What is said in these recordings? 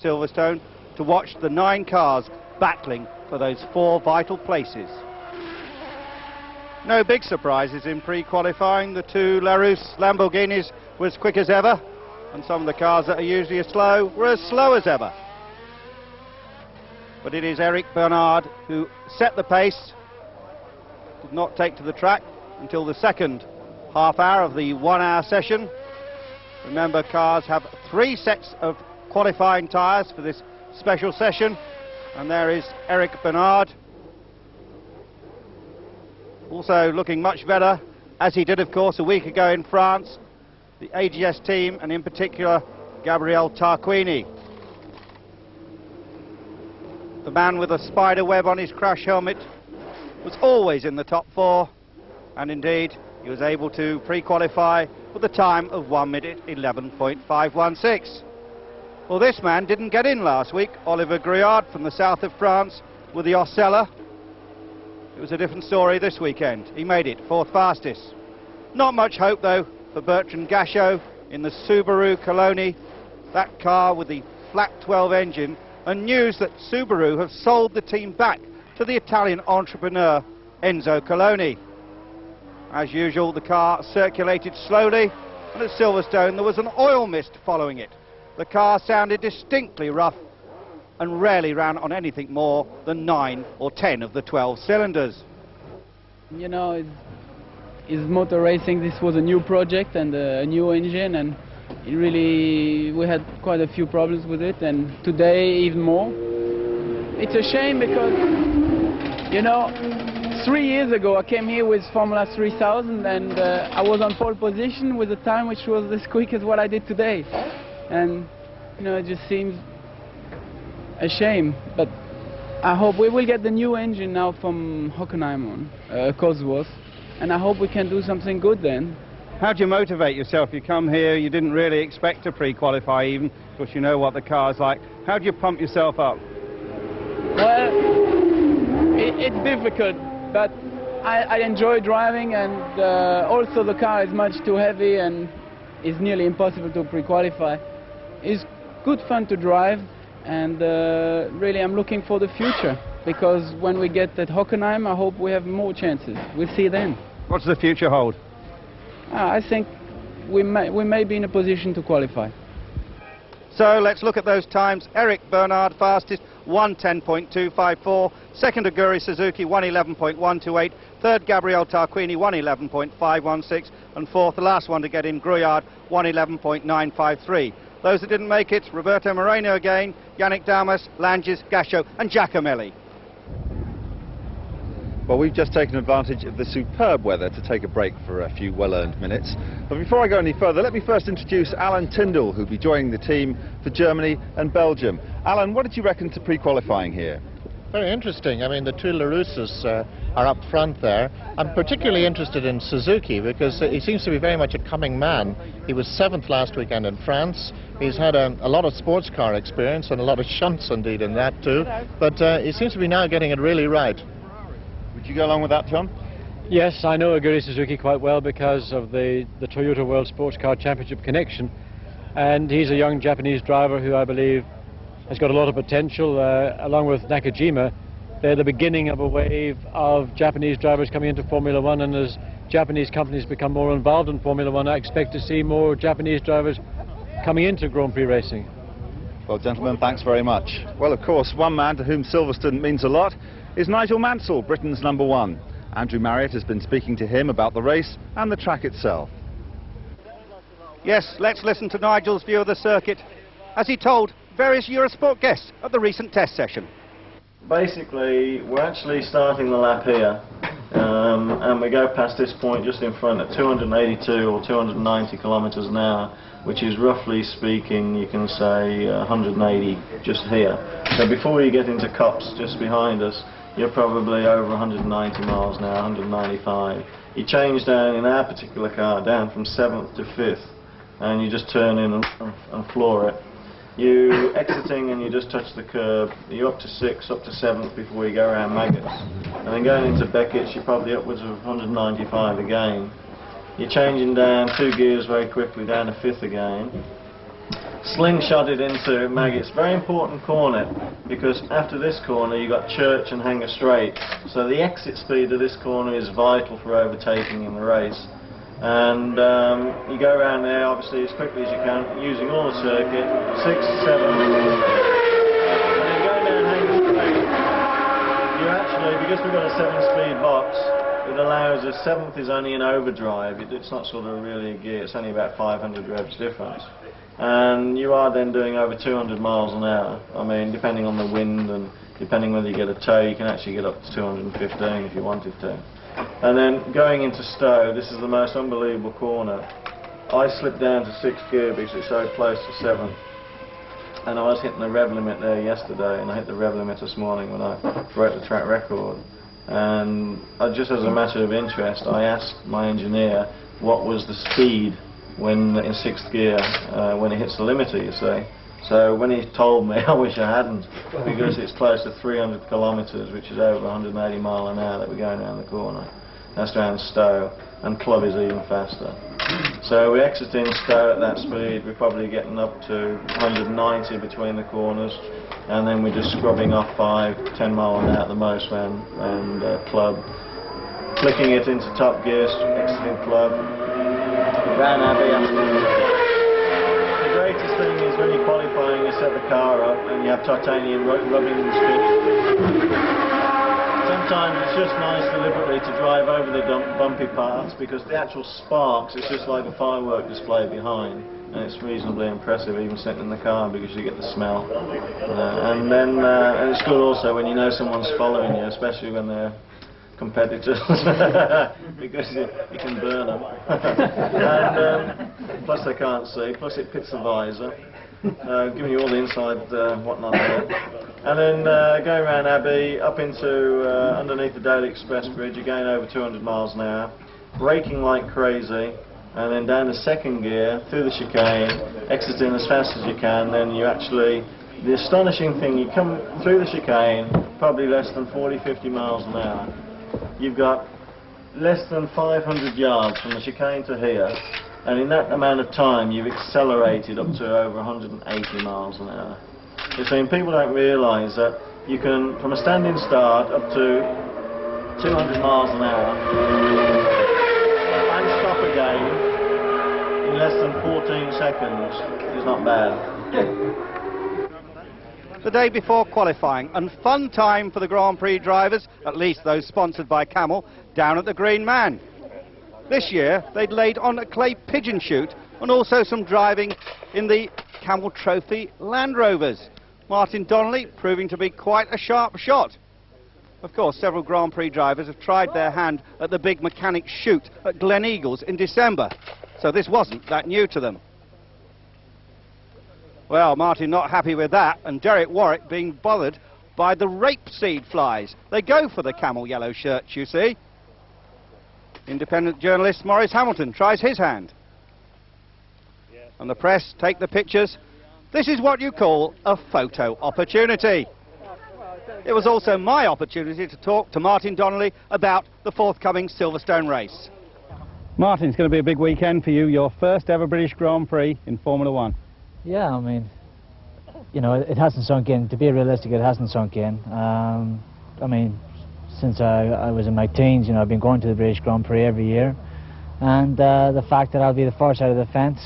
Silverstone to watch the 9 cars battling for those 4 vital places. No big surprises in pre-qualifying. The 2 Larousse Lamborghinis were as quick as ever, and some of the cars that are usually slow were as slow as ever. But it is Eric Bernard who set the pace, did not take to the track until the second half hour of the 1 hour session. Remember, cars have 3 sets of qualifying tyres for this special session, and there is Eric Bernard, also looking much better, as he did of course a week ago in France. The AGS team, and in particular Gabriele Tarquini. The man with a spider web on his crash helmet was always in the top 4, and indeed he was able to pre-qualify with a time of 1 minute 11.516. Well, this man didn't get in last week, Oliver Gruillard from the south of France with the Osella. It was a different story this weekend. He made it 4th fastest. Not much hope though for Bertrand Gachot in the Subaru Coloni, that car with the flat 12 engine, and news that Subaru have sold the team back to the Italian entrepreneur Enzo Coloni. As usual, the car circulated slowly, and at Silverstone there was an oil mist following it. The car sounded distinctly rough and rarely ran on anything more than 9 or 10 of the 12 cylinders. You know, it's motor racing. This was a new project and a new engine, and we had quite a few problems with it, and today even more. It's a shame because, you know, 3 years ago I came here with Formula 3000, and I was on pole position with a time which was as quick as what I did today. And, you know, it just seems a shame, but I hope we will get the new engine now from Hockenheim on, Cosworth, and I hope we can do something good then. How do you motivate yourself? You come here, you didn't really expect to pre-qualify even, because you know what the car's like. How do you pump yourself up? Well, it's difficult, but I enjoy driving, and also the car is much too heavy and it's nearly impossible to pre-qualify. It's good fun to drive, and really I'm looking for the future, because when we get at Hockenheim I hope we have more chances. We'll see then. What's the future hold? I think we may be in a position to qualify. So let's look at those times. Eric Bernard fastest, 1:10.254. Second Aguri Suzuki, 1:11.128. Third Gabriele Tarquini, 1:11.516. And fourth, the last one to get in, Gruillard, 1:11.953. Those that didn't make it, Roberto Moreno again, Yannick Damas, Langes, Gachot and Giacomelli. Well, we've just taken advantage of the superb weather to take a break for a few well-earned minutes. But before I go any further, let me first introduce Alan Tyndall, who'll be joining the team for Germany and Belgium. Alan, what did you reckon to pre-qualifying here? Very interesting. I mean, the 2 Larousses are up front there. I'm particularly interested in Suzuki because he seems to be very much a coming man. He was 7th last weekend in France. He's had a lot of sports car experience and a lot of shunts indeed in that too. But he seems to be now getting it really right. Would you go along with that, John? Yes, I know Aguri Suzuki quite well because of the Toyota World Sports Car Championship connection, and he's a young Japanese driver who I believe has got a lot of potential. Along with Nakajima, they're the beginning of a wave of Japanese drivers coming into Formula One, and as Japanese companies become more involved in Formula One, I expect to see more Japanese drivers coming into Grand Prix racing. Well, gentlemen, thanks very much. Well, of course, one man to whom Silverstone means a lot is Nigel Mansell, Britain's #1. Andrew Marriott has been speaking to him about the race and the track itself. Yes, let's listen to Nigel's view of the circuit, as he told various Eurosport guests at the recent test session. Basically, we're actually starting the lap here, and we go past this point just in front at 282 or 290 kilometers an hour, which is roughly speaking, you can say 180 just here. So before you get into Copse just behind us, you're probably over 190 miles now, 195. You change down in our particular car down from 7th to 5th, and you just turn in and floor it. You exiting and you just touch the curb. You're up to 6th, up to 7th before you go around Maggots. And then going into Beckett's, you're probably upwards of 195 again. You're changing down 2 gears very quickly down to 5th again. slingshotted into Maggots. Very important corner, because after this corner you got Church and Hanger Straight. So the exit speed of this corner is vital for overtaking in the race. And you go around there obviously as quickly as you can, using all the circuit, 6, 7, and then going down Hanger Straight. You actually, because we've got a 7-speed box, it allows us, 7th is only an overdrive, it's not sort of really a gear, it's only about 500 revs difference. And you are then doing over 200 miles an hour. I mean, depending on the wind and depending whether you get a tow, you can actually get up to 215 if you wanted to. And then going into Stowe, this is the most unbelievable corner. I slipped down to 6th gear because it's so close to 7th. And I was hitting the rev limit there yesterday, and I hit the rev limit this morning when I broke the track record. And just as a matter of interest, I asked my engineer what was the speed when in 6th gear when it hits the limiter, you see. So when he told me, I wish I hadn't, because it's close to 300 kilometres, which is over 180 mile an hour that we're going around the corner. That's around Stowe, and Club is even faster. So we exit in Stowe at that speed, we're probably getting up to 190 between the corners, and then we're just scrubbing off 5, 10 mile an hour at the most round Club. Flicking it into top gear, exiting Club, round Abbey. The greatest thing is when you're qualifying, you set the car up and you have titanium rubbing the strips. Sometimes it's just nice deliberately to drive over the bumpy parts, because the actual sparks, it's just like a firework display behind, and it's reasonably impressive even sitting in the car because you get the smell. And it's good also when you know someone's following you, especially when they're competitors, because you can burn them. And plus they can't see, plus it pits the visor, giving you all the inside whatnot there. And then going around Abbey, up into underneath the Daily Express Bridge, you're going over 200 miles an hour, braking like crazy, and then down to 2nd gear, through the chicane, exiting as fast as you can. Then you actually, the astonishing thing, you come through the chicane, probably less than 40-50 miles an hour. You've got less than 500 yards from the chicane to here, and in that amount of time you've accelerated up to over 180 miles an hour. You see, and people don't realise that you can, from a standing start up to 200 miles an hour, and stop again in less than 14 seconds is not bad. The day before qualifying, and fun time for the Grand Prix drivers, at least those sponsored by Camel, down at the Green Man. This year they'd laid on a clay pigeon chute and also some driving in the Camel Trophy Land Rovers. Martin Donnelly proving to be quite a sharp shot. Of course, several Grand Prix drivers have tried their hand at the big mechanic chute at Glen Eagles in December, so this wasn't that new to them. Well, Martin not happy with that, and Derek Warwick being bothered by the rapeseed flies. They go for the camel yellow shirts, you see. Independent journalist Maurice Hamilton tries his hand. And the press take the pictures. This is what you call a photo opportunity. It was also my opportunity to talk to Martin Donnelly about the forthcoming Silverstone race. Martin, it's going to be a big weekend for you, your first ever British Grand Prix in Formula One. Yeah, I mean, you know, it hasn't sunk in. To be realistic, it hasn't sunk in. I mean, since I was in my teens, you know, I've been going to the British Grand Prix every year. And the fact that I'll be the far side of the fence,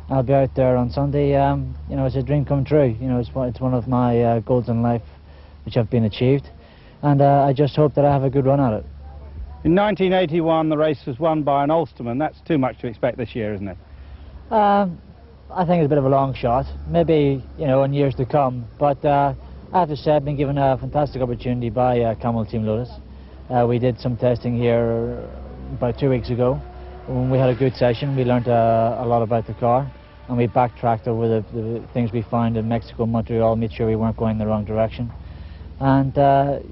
I'll be out there on Sunday, you know, it's a dream come true. You know, it's one of my goals in life which have been achieved. And I just hope that I have a good run at it. In 1981, the race was won by an Ulsterman. That's too much to expect this year, isn't it? I think it's a bit of a long shot, maybe, you know, in years to come, but I have to say I've been given a fantastic opportunity by Camel Team Lotus. We did some testing here about 2 weeks ago. When we had a good session, we learned a lot about the car, and we backtracked over the things we found in Mexico and Montreal, made sure we weren't going in the wrong direction. And,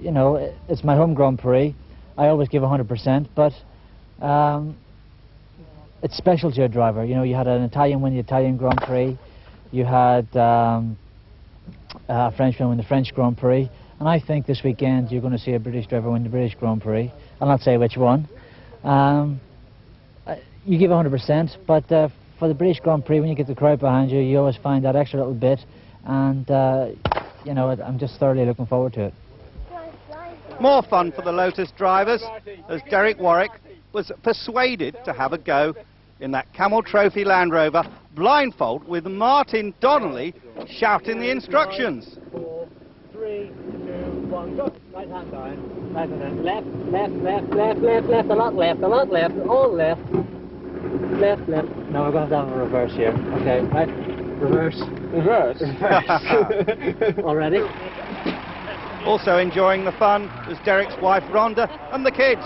you know, it's my home Grand Prix. I always give 100%, but it's special to a driver. You know, you had an Italian win the Italian Grand Prix, you had a Frenchman win the French Grand Prix, and I think this weekend you're going to see a British driver win the British Grand Prix. I'll not say which one. You give 100%, but for the British Grand Prix, when you get the crowd behind you, you always find that extra little bit, and you know, I'm just thoroughly looking forward to it. More fun for the Lotus drivers, as Derek Warwick was persuaded to have a go in that Camel Trophy Land Rover blindfold, with Martin Donnelly shouting the instructions. 4, 3, 2, 1, go. Right hand down, right hand down. Left, left, left, left, left, left, a lot left, all left. Left, left. No, we're going down in reverse here. Okay, right. Reverse. Reverse? Already? Also enjoying the fun was Derek's wife Rhonda and the kids.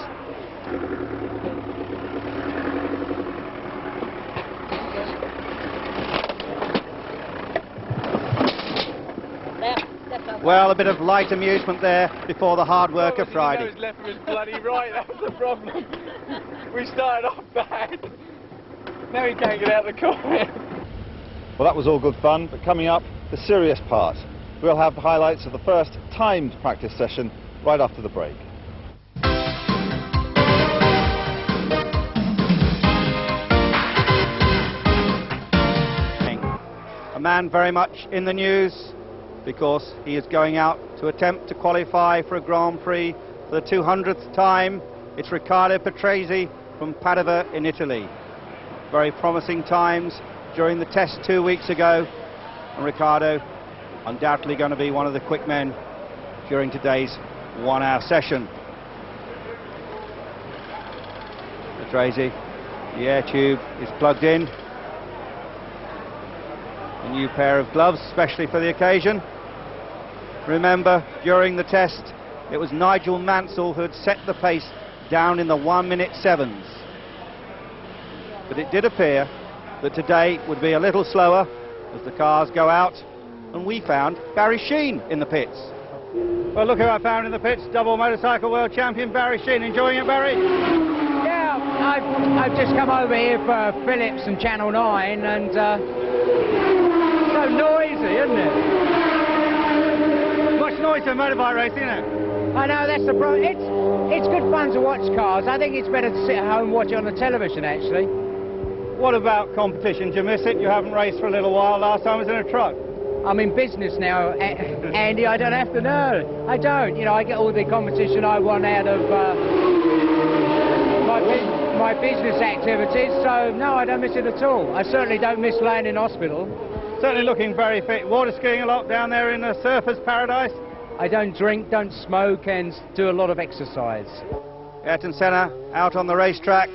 Well, a bit of light amusement there before the hard work of Friday. His left was bloody right, that was the problem. We started off bad. Now he can't get out the corner. Well, that was all good fun, but coming up, the serious part. We'll have highlights of the first timed practice session right after the break. A man very much in the news because he is going out to attempt to qualify for a Grand Prix for the 200th time. It's Riccardo Patrese from Padova in Italy. Very promising times during the test 2 weeks ago, and Riccardo undoubtedly going to be one of the quick men during today's 1 hour session. Patrese, the air tube is plugged in. A new pair of gloves, especially for the occasion. Remember, during the test, it was Nigel Mansell who had set the pace down in the 1-minute 7s. But it did appear that today would be a little slower as the cars go out, and we found Barry Sheene in the pits. Well, look who I found in the pits, double motorcycle world champion Barry Sheene. Enjoying it, Barry? Yeah, I've just come over here for Phillips and Channel 9, and so noisy, isn't it? Much noise for motorbike racing, isn't it? I know, that's the problem. It's good fun to watch cars. I think it's better to sit at home and watch it on the television, actually. What about competition? Did you miss it? You haven't raced for a little while. Last time I was in a truck. I'm in business now, Andy. I don't have to know. I don't. You know, I get all the competition I want out of my business activities. So, no, I don't miss it at all. I certainly don't miss laying in hospital. Certainly looking very fit. Water skiing a lot down there in the surfer's paradise. I don't drink, don't smoke, and do a lot of exercise. Ayrton Senna out on the racetrack.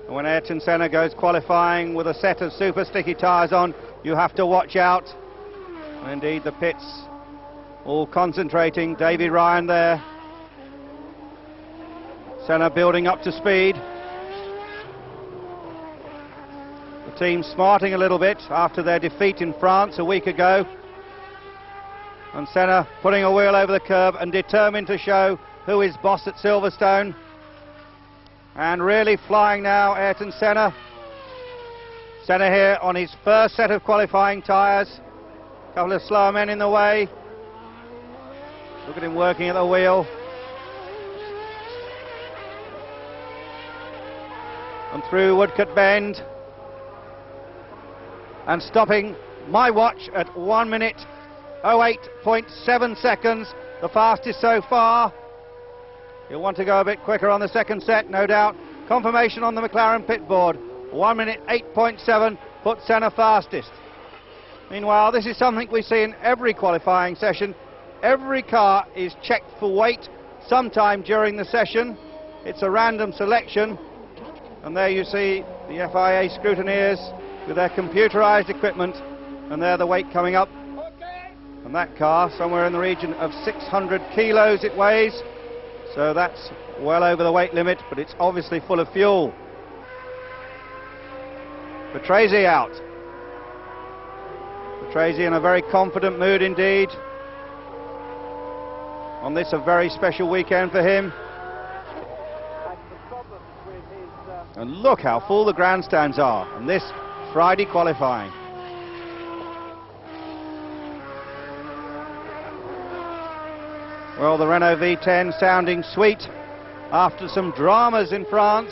And when Ayrton Senna goes qualifying with a set of super sticky tyres on, you have to watch out. And indeed, the pits all concentrating. Davy Ryan there. Senna building up to speed. The team smarting a little bit after their defeat in France a week ago. And Senna putting a wheel over the curb and determined to show who is boss at Silverstone. And really flying now, Ayrton Senna. Senna here on his first set of qualifying tyres. A couple of slower men in the way. Look at him working at the wheel. And through Woodcote Bend. And stopping my watch at 1 minute 08.7 seconds, the fastest so far. You'll want to go a bit quicker on the second set, no doubt. Confirmation on the McLaren pit board. 1 minute 8.7 puts Senna fastest. Meanwhile, this is something we see in every qualifying session. Every car is checked for weight sometime during the session. It's a random selection. And there you see the FIA scrutineers with their computerized equipment, and there the weight coming up. And that car, somewhere in the region of 600 kilos it weighs. So that's well over the weight limit, but it's obviously full of fuel. Patrese out. Patrese in a very confident mood indeed. On this, a very special weekend for him. And look how full the grandstands are on this Friday qualifying. Well, the Renault V10 sounding sweet after some dramas in France.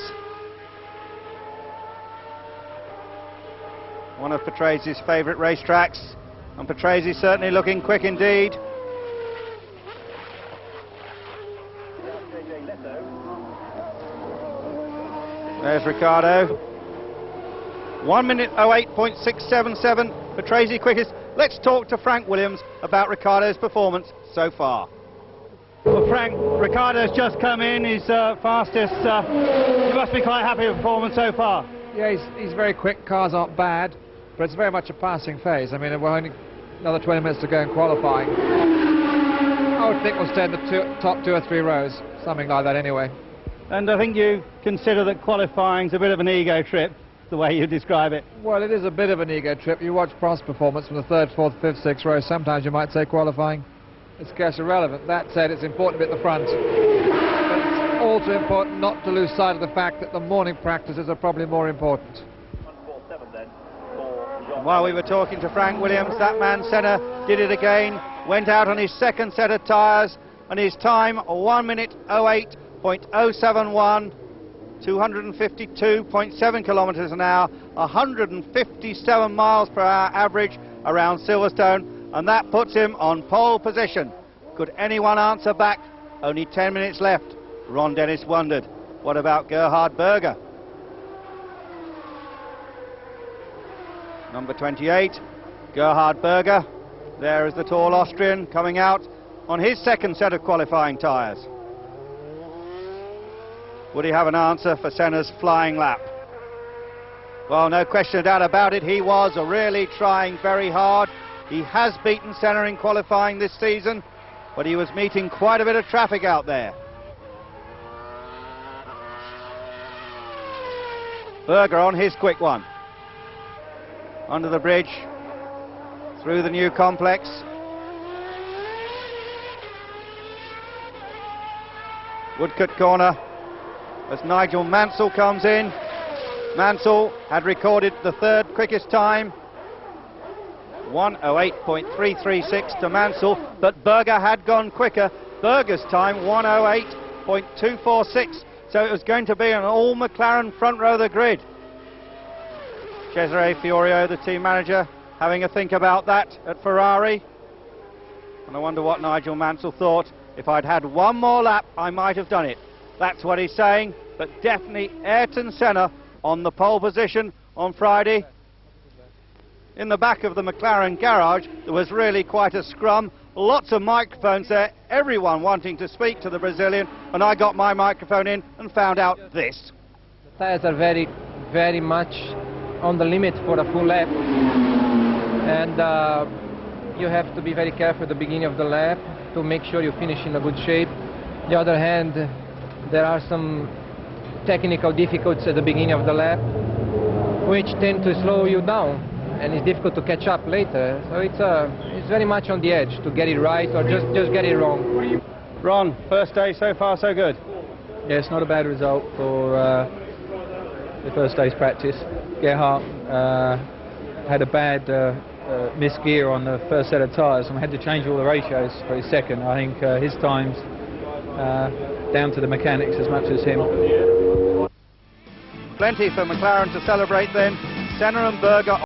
one of Patrase's favourite racetracks, and Patrese certainly looking quick indeed. There's Ricciardo. 1 minute 08.677, Patrese quickest. Let's talk to Frank Williams about Ricciardo's performance so far. Well, Frank, Ricciardo's just come in, he's fastest. You must be quite happy with performance so far. Yeah, he's very quick, cars aren't bad, but it's very much a passing phase. I mean, we're only another 20 minutes to go in qualifying. I would think we'll stay in the top 2 or 3 rows, something like that anyway. And I think you consider that qualifying's a bit of an ego trip, the way you describe it. Well, it is a bit of an ego trip. You watch Prost's performance from the 3rd, 4th, 5th, 6th row, sometimes you might say qualifying is scarce irrelevant. That said, it's important to be at the front. But it's also important not to lose sight of the fact that the morning practices are probably more important. While we were talking to Frank Williams, that man Senna did it again, went out on his second set of tyres, and his time 1 minute 08.071, 252.7 kilometres an hour, 157 miles per hour average around Silverstone, and that puts him on pole position. Could anyone answer back? Only 10 minutes left. Ron Dennis wondered. What about Gerhard Berger? Number 28, Gerhard Berger. There is the tall Austrian coming out on his second set of qualifying tyres. Would he have an answer for Senna's flying lap? Well, no question, doubt about it, he was really trying very hard. He has beaten Senna in qualifying this season, but he was meeting quite a bit of traffic out there. Berger on his quick one. Under the bridge, through the new complex. Woodcut corner as Nigel Mansell comes in. Mansell had recorded the 3rd quickest time, 1:08.336 to Mansell, but Berger had gone quicker. Berger's time 1:08.246, so it was going to be an all McLaren front row of the grid. Cesare Fiorio, the team manager, having a think about that at Ferrari. And I wonder what Nigel Mansell thought. If I'd had one more lap, I might have done it. That's what he's saying, but definitely Ayrton Senna on the pole position on Friday. In the back of the McLaren garage, there was really quite a scrum. Lots of microphones there, everyone wanting to speak to the Brazilian, and I got my microphone in and found out this. The tires are very, very much on the limit for a full lap, and you have to be very careful at the beginning of the lap to make sure you finish in a good shape. On the other hand, there are some technical difficulties at the beginning of the lap which tend to slow you down, and it's difficult to catch up later. So it's very much on the edge to get it right or just get it wrong. Ron, first day so far so good? Yeah, it's not a bad result for the first day's practice. Gerhard had a bad missed gear on the first set of tyres, and we had to change all the ratios for his second. I think his time's down to the mechanics as much as him. Plenty for McLaren to celebrate then. Senna and Berger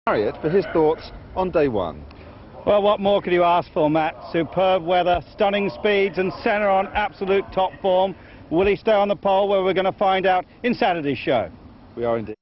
Harriet for his thoughts on day 1. Well, what more could you ask for, Matt? Superb weather, stunning speeds, and Senna on absolute top form. Will he stay on the pole? Well, we're going to find out in Saturday's show. We are indeed.